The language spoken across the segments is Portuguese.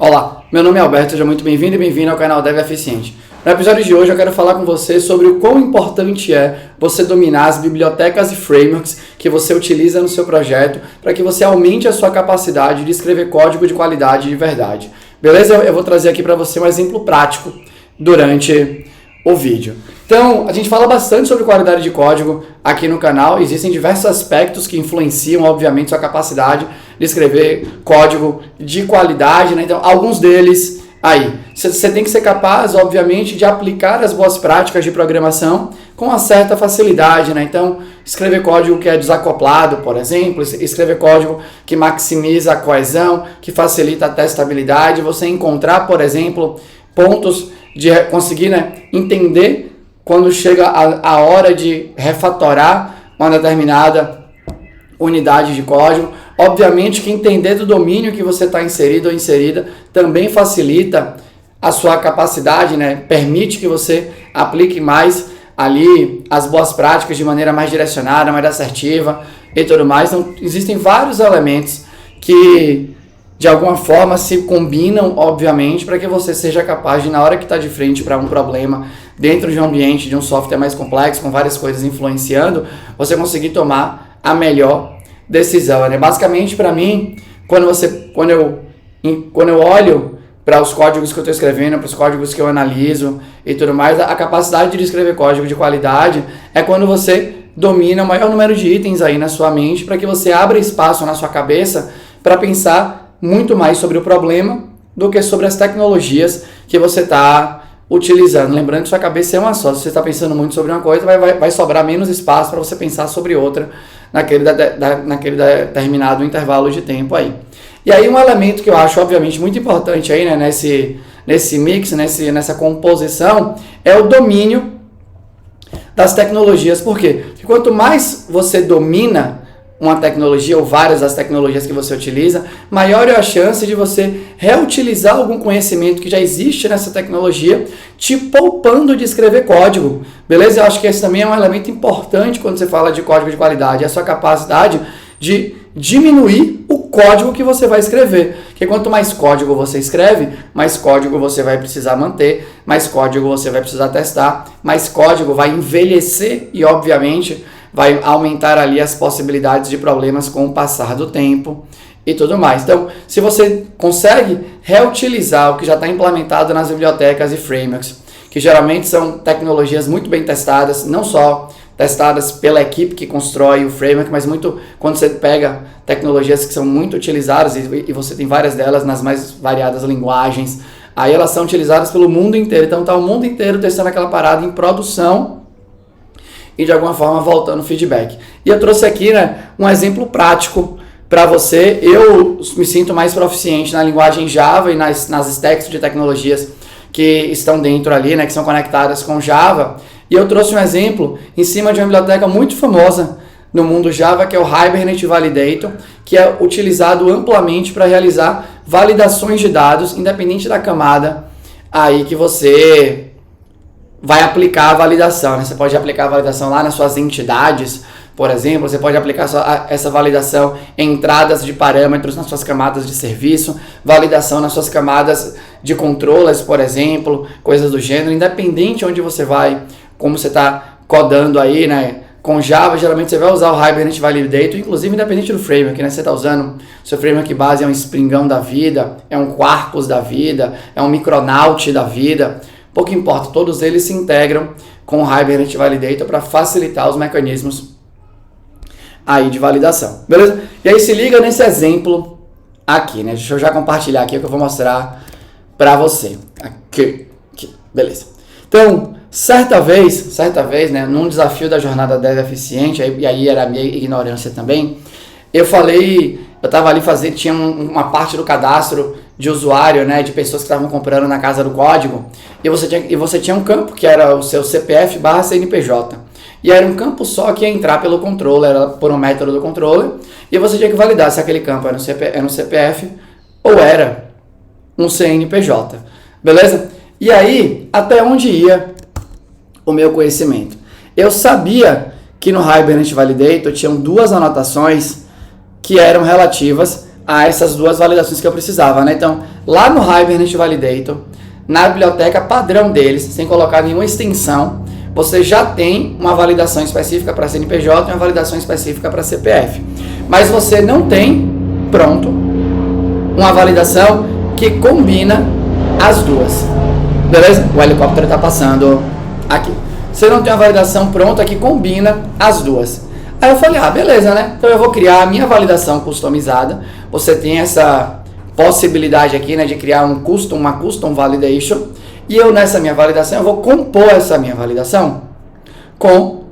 Olá, meu nome é Alberto, seja muito bem-vindo e bem-vindo ao canal Dev Eficiente. No episódio de hoje eu quero falar com você sobre o quão importante é você dominar as bibliotecas e frameworks que você utiliza no seu projeto para que você aumente a sua capacidade de escrever código de qualidade de verdade. Beleza? Eu vou trazer aqui para você um exemplo prático durante o vídeo. Então, a gente fala bastante sobre qualidade de código aqui no canal. Existem diversos aspectos que influenciam, obviamente, sua capacidade de escrever código de qualidade, né? Então, alguns deles aí. Você tem que ser capaz, obviamente, de aplicar as boas práticas de programação com uma certa facilidade, né? Então, escrever código que é desacoplado, por exemplo, escrever código que maximiza a coesão, que facilita a testabilidade, você encontrar, por exemplo, pontos de conseguir, né, entender quando chega a hora de refatorar uma determinada unidade de código. Obviamente que entender do domínio que você está inserido ou inserida também facilita a sua capacidade, né? Permite que você aplique mais ali as boas práticas de maneira mais direcionada, mais assertiva e tudo mais. Então, existem vários elementos que de alguma forma se combinam, obviamente, para que você seja capaz de, na hora que está de frente para um problema dentro de um ambiente, de um software mais complexo, com várias coisas influenciando, você conseguir tomar a melhor decisão, né? Basicamente, para mim, quando eu olho para os códigos que eu estou escrevendo, para os códigos que eu analiso e tudo mais, a capacidade de escrever código de qualidade é quando você domina o maior número de itens aí na sua mente, para que você abra espaço na sua cabeça para pensar muito mais sobre o problema do que sobre as tecnologias que você está utilizando. Lembrando que sua cabeça é uma só. Se você está pensando muito sobre uma coisa, vai sobrar menos espaço para você pensar sobre outra naquele determinado intervalo de tempo aí. E aí um elemento que eu acho, obviamente, muito importante aí, né, nesse mix, nessa composição, é o domínio das tecnologias. Por quê? Porque quanto mais você domina uma tecnologia ou várias das tecnologias que você utiliza, maior é a chance de você reutilizar algum conhecimento que já existe nessa tecnologia, te poupando de escrever código, beleza? Eu acho que esse também é um elemento importante quando você fala de código de qualidade, é a sua capacidade de diminuir o código que você vai escrever, porque quanto mais código você escreve, mais código você vai precisar manter, mais código você vai precisar testar, mais código vai envelhecer e, obviamente, vai aumentar ali as possibilidades de problemas com o passar do tempo e tudo mais. Então, se você consegue reutilizar o que já está implementado nas bibliotecas e frameworks, que geralmente são tecnologias muito bem testadas, não só testadas pela equipe que constrói o framework, mas muito quando você pega tecnologias que são muito utilizadas, e você tem várias delas nas mais variadas linguagens, aí elas são utilizadas pelo mundo inteiro. Então, está o mundo inteiro testando aquela parada em produção e de alguma forma voltando feedback. E eu trouxe aqui, né, um exemplo prático para você. Eu me sinto mais proficiente na linguagem Java e nas stacks de tecnologias que estão dentro ali, né, que são conectadas com Java. E eu trouxe um exemplo em cima de uma biblioteca muito famosa no mundo Java, que é o Hibernate Validator, que é utilizado amplamente para realizar validações de dados, independente da camada aí que você vai aplicar a validação, né? Você pode aplicar a validação lá nas suas entidades, por exemplo, você pode aplicar essa validação em entradas de parâmetros nas suas camadas de serviço, validação nas suas camadas de controllers, por exemplo, coisas do gênero, independente onde você vai, como você está codando aí, né? Com Java, geralmente você vai usar o Hibernate Validator, inclusive independente do framework, né? Você está usando, seu framework base é um Springão da vida, é um Quarkus da vida, é um Micronaut da vida, pouco importa, todos eles se integram com o Hibernate Validator para facilitar os mecanismos aí de validação, beleza? E aí se liga nesse exemplo aqui, né? Deixa eu já compartilhar aqui o que eu vou mostrar para você. Aqui, beleza. Então, certa vez, né, num desafio da jornada Dev Eficiente, e aí era a minha ignorância também, eu estava ali fazendo, tinha uma parte do cadastro de usuário, né, de pessoas que estavam comprando na Casa do Código, e você tinha um campo que era o seu CPF/CNPJ. E era um campo só que ia entrar pelo controller, era por um método do controller, e você tinha que validar se aquele campo era um CPF ou era um CNPJ. Beleza? E aí, até onde ia o meu conhecimento? Eu sabia que no Hibernate Validator tinham duas anotações que eram relativas a essas duas validações que eu precisava, né? Então, lá no Hibernate Validator, na biblioteca padrão deles, sem colocar nenhuma extensão, você já tem uma validação específica para CNPJ e uma validação específica para CPF. Mas você não tem, pronto, uma validação que combina as duas. Beleza? O helicóptero está passando aqui. Você não tem uma validação pronta que combina as duas. Aí eu falei, beleza, né? Então eu vou criar a minha validação customizada. Você tem essa possibilidade aqui, né, de criar uma custom validation. E eu, nessa minha validação, eu vou compor essa minha validação com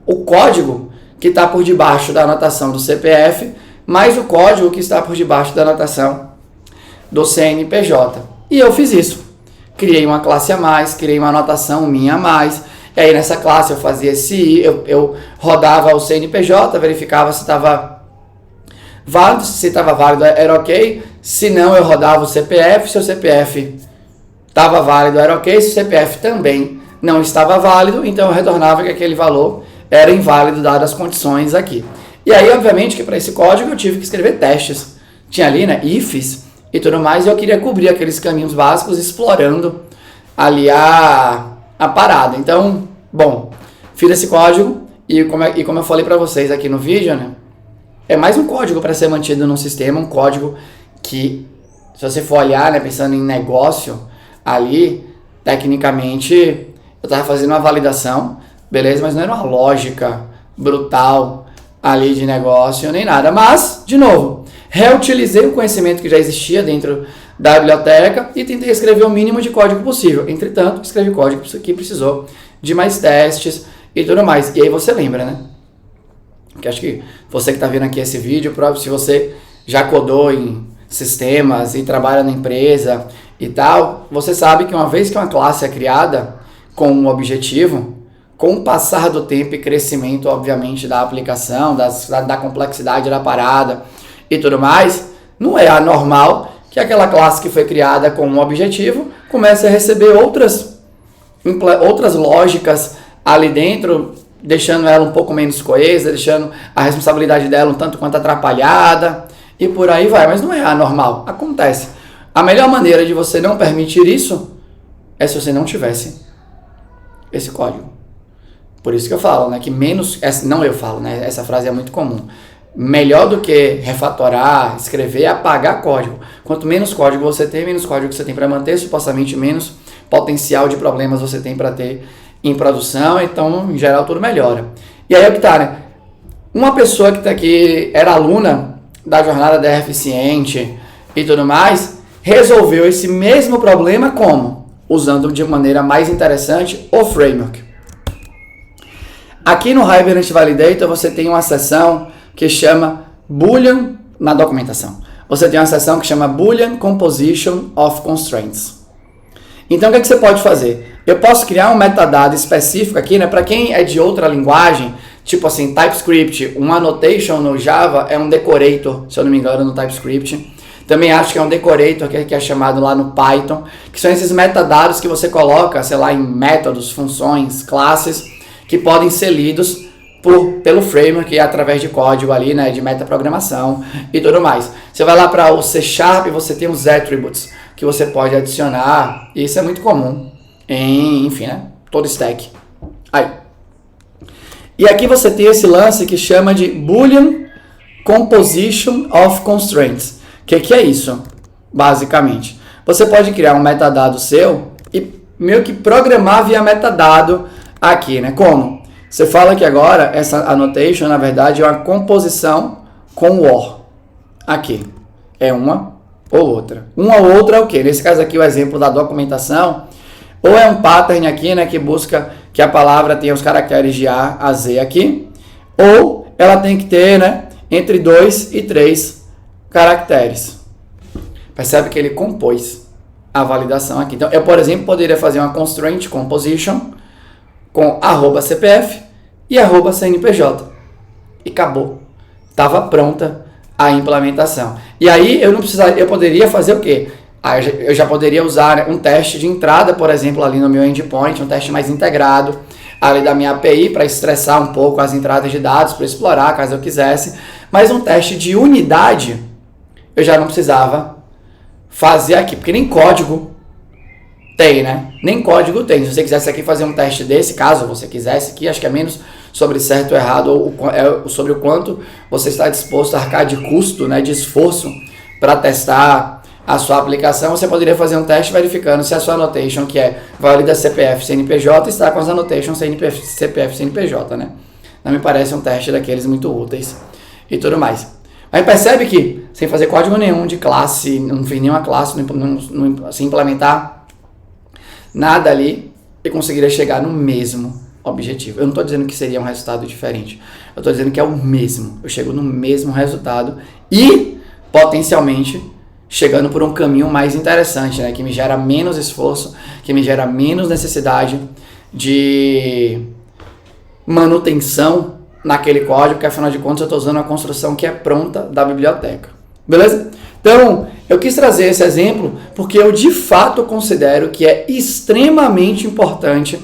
o código que está por debaixo da anotação do CPF, mais o código que está por debaixo da anotação do CNPJ. E eu fiz isso. Criei uma classe a mais, criei uma anotação minha a mais. E aí nessa classe eu fazia eu rodava o CNPJ, verificava se estava válido, se estava válido era ok. Se não, eu rodava o CPF, se o CPF estava válido era ok. Se o CPF também não estava válido, então eu retornava que aquele valor era inválido dadas as condições aqui. E aí, obviamente, que para esse código eu tive que escrever testes. Tinha ali, né, ifs e tudo mais, e eu queria cobrir aqueles caminhos básicos explorando ali a parada. Então, bom, fiz esse código e como eu falei para vocês aqui no vídeo, né, é mais um código para ser mantido no sistema, um código que, se você for olhar, né, pensando em negócio ali, tecnicamente, eu estava fazendo uma validação, beleza, mas não era uma lógica brutal ali de negócio nem nada, mas, de novo, reutilizei o conhecimento que já existia dentro da biblioteca e tentei escrever o mínimo de código possível. Entretanto, escrevi código que precisou de mais testes e tudo mais. E aí você lembra, né? Porque acho que você que está vendo aqui esse vídeo, se você já codou em sistemas e trabalha na empresa e tal, você sabe que uma vez que uma classe é criada com um objetivo, com o passar do tempo e crescimento, obviamente, da aplicação, da complexidade da parada e tudo mais, não é anormal que aquela classe que foi criada com um objetivo comece a receber outras lógicas ali dentro, deixando ela um pouco menos coesa, deixando a responsabilidade dela um tanto quanto atrapalhada e por aí vai. Mas não é anormal, acontece. A melhor maneira de você não permitir isso é se você não tivesse esse código. Por isso que eu falo, né, que não eu falo, né, essa frase é muito comum. Melhor do que refatorar, escrever, é apagar código. Quanto menos código você tem, menos código você tem para manter, supostamente menos potencial de problemas você tem para ter em produção, então, em geral, tudo melhora. E aí é o que tá, né? Uma pessoa que era aluna da jornada DR Eficiente e tudo mais, resolveu esse mesmo problema como? Usando de maneira mais interessante o framework. Aqui no Hibernate Validator você tem uma seção que chama Boolean na documentação. Você tem uma seção que chama Boolean Composition of Constraints. Então o que você pode fazer? Eu posso criar um metadado específico aqui, né? Para quem é de outra linguagem, tipo assim, TypeScript, um annotation no Java é um decorator, se eu não me engano, no TypeScript. Também acho que é um decorator que é chamado lá no Python, que são esses metadados que você coloca, sei lá, em métodos, funções, classes, que podem ser lidos pelo framework através de código ali, né, de metaprogramação e tudo mais. Você vai lá para o C# e você tem os attributes que você pode adicionar, e isso é muito comum em, enfim, né, todo stack. Aí. E aqui você tem esse lance que chama de Boolean Composition of Constraints. O que é isso, basicamente? Você pode criar um metadado seu e meio que programar via metadado aqui, né? Como? Você fala que agora essa annotation, na verdade, é uma composição com or. Aqui. É uma ou outra. Uma ou outra é o quê? Nesse caso aqui, o exemplo da documentação, ou é um pattern aqui, né, que busca que a palavra tenha os caracteres de A a Z aqui, ou ela tem que ter, né, entre 2 e 3 caracteres. Percebe que ele compôs a validação aqui. Então, eu, por exemplo, poderia fazer uma constraint composition com @CPF e @CNPJ. E acabou. Estava pronta a implementação. E aí eu poderia fazer o quê? Eu já poderia usar um teste de entrada, por exemplo, ali no meu endpoint, um teste mais integrado ali da minha API para estressar um pouco as entradas de dados, para explorar caso eu quisesse. Mas um teste de unidade eu já não precisava fazer aqui, porque nem código tem, né? Nem código tem. Se você quisesse aqui fazer um teste desse, caso você quisesse aqui, acho que é menos sobre certo ou errado, ou sobre o quanto você está disposto a arcar de custo, né, de esforço para testar a sua aplicação, você poderia fazer um teste verificando se a sua annotation, que é válida CPF CNPJ, está com as annotations CPF CNPJ, né? Não me parece um teste daqueles muito úteis e tudo mais. Aí percebe que, sem fazer código nenhum de classe, não fiz nenhuma classe, sem implementar nada ali, eu conseguiria chegar no mesmo objetivo. Eu não estou dizendo que seria um resultado diferente. Eu estou dizendo que é o mesmo. Eu chego no mesmo resultado e, potencialmente, chegando por um caminho mais interessante, né? Que me gera menos esforço, que me gera menos necessidade de manutenção naquele código, porque afinal de contas eu estou usando a construção que é pronta da biblioteca. Beleza? Então, eu quis trazer esse exemplo porque eu de fato considero que é extremamente importante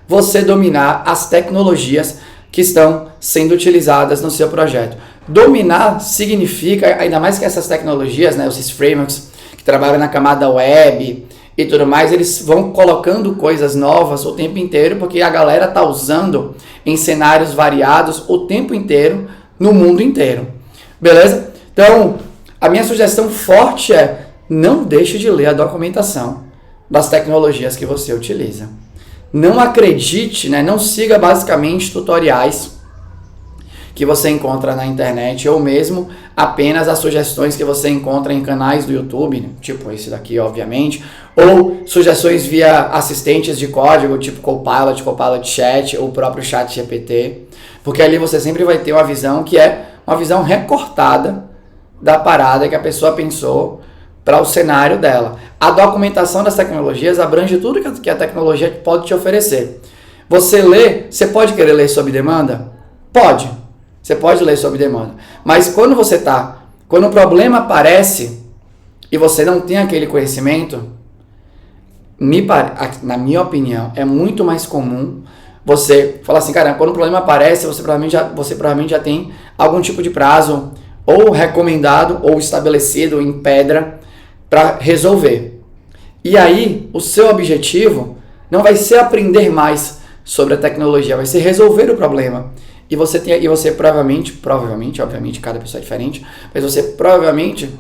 você dominar as tecnologias que estão sendo utilizadas no seu projeto. Dominar significa, ainda mais que essas tecnologias, né, esses frameworks que trabalham na camada web e tudo mais, eles vão colocando coisas novas o tempo inteiro, porque a galera está usando em cenários variados o tempo inteiro, no mundo inteiro. Beleza? Então, a minha sugestão forte é não deixe de ler a documentação das tecnologias que você utiliza. Não acredite, né, não siga basicamente tutoriais que você encontra na internet, ou mesmo apenas as sugestões que você encontra em canais do YouTube, né? Tipo esse daqui, obviamente, ou sugestões via assistentes de código, tipo Copilot, Copilot Chat, ou o próprio Chat GPT, porque ali você sempre vai ter uma visão que é uma visão recortada da parada que a pessoa pensou para o cenário dela. A documentação das tecnologias abrange tudo que a tecnologia pode te oferecer. Você pode querer ler sob demanda? Pode. Você pode ler sob demanda. Mas quando o problema aparece e você não tem aquele conhecimento, na minha opinião, é muito mais comum você falar assim, cara, quando o problema aparece, você provavelmente já tem algum tipo de prazo ou recomendado ou estabelecido em pedra para resolver. E aí, o seu objetivo não vai ser aprender mais sobre a tecnologia, vai ser resolver o problema. E você provavelmente, obviamente, cada pessoa é diferente, mas você provavelmente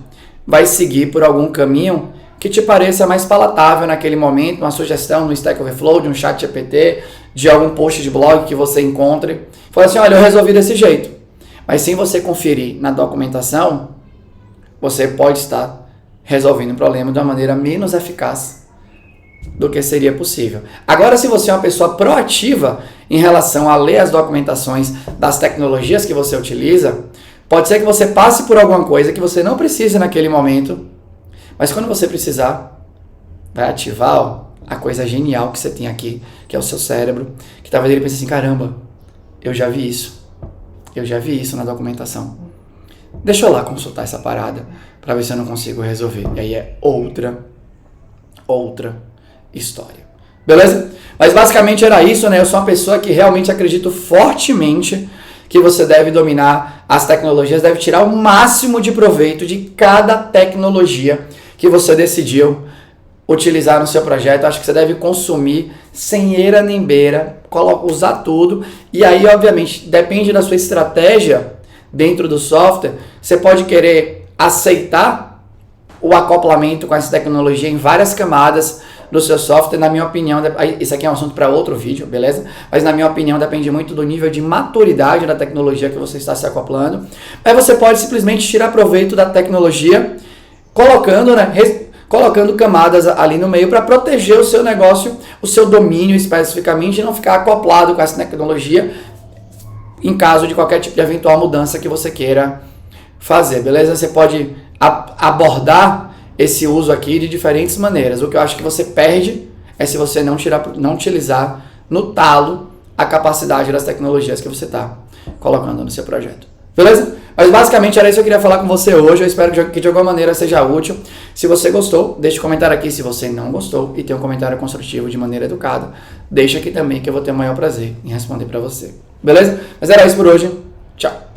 vai seguir por algum caminho que te pareça mais palatável naquele momento, uma sugestão no Stack Overflow, de um chat GPT, de algum post de blog que você encontre. Fala assim, olha, eu resolvi desse jeito. Mas sem você conferir na documentação, você pode estar resolvendo o problema de uma maneira menos eficaz do que seria possível. Agora, se você é uma pessoa proativa em relação a ler as documentações das tecnologias que você utiliza, pode ser que você passe por alguma coisa que você não precise naquele momento, mas quando você precisar, vai ativar a coisa genial que você tem aqui, que é o seu cérebro, que talvez ele pense assim, caramba, eu já vi isso na documentação. Deixa eu lá consultar essa parada para ver se eu não consigo resolver. E aí é outra história. Beleza? Mas basicamente era isso, né? Eu sou uma pessoa que realmente acredito fortemente que você deve dominar as tecnologias, deve tirar o máximo de proveito de cada tecnologia que você decidiu utilizar no seu projeto. Acho que você deve consumir sem eira nem beira, usar tudo. E aí, obviamente, depende da sua estratégia dentro do software. Você pode querer aceitar o acoplamento com essa tecnologia em várias camadas do seu software. Na minha opinião, isso aqui é um assunto para outro vídeo, beleza? Mas na minha opinião depende muito do nível de maturidade da tecnologia que você está se acoplando. Mas você pode simplesmente tirar proveito da tecnologia colocando camadas ali no meio para proteger o seu negócio, o seu domínio especificamente, e não ficar acoplado com essa tecnologia em caso de qualquer tipo de eventual mudança que você queira fazer, beleza? Você pode abordar esse uso aqui de diferentes maneiras. O que eu acho que você perde é se você não utilizar no talo a capacidade das tecnologias que você está colocando no seu projeto. Beleza? Mas basicamente era isso que eu queria falar com você hoje. Eu espero que de alguma maneira seja útil. Se você gostou, deixe um comentário aqui. Se você não gostou e tem um comentário construtivo de maneira educada, deixa aqui também que eu vou ter o maior prazer em responder para você. Beleza? Mas era isso por hoje. Tchau.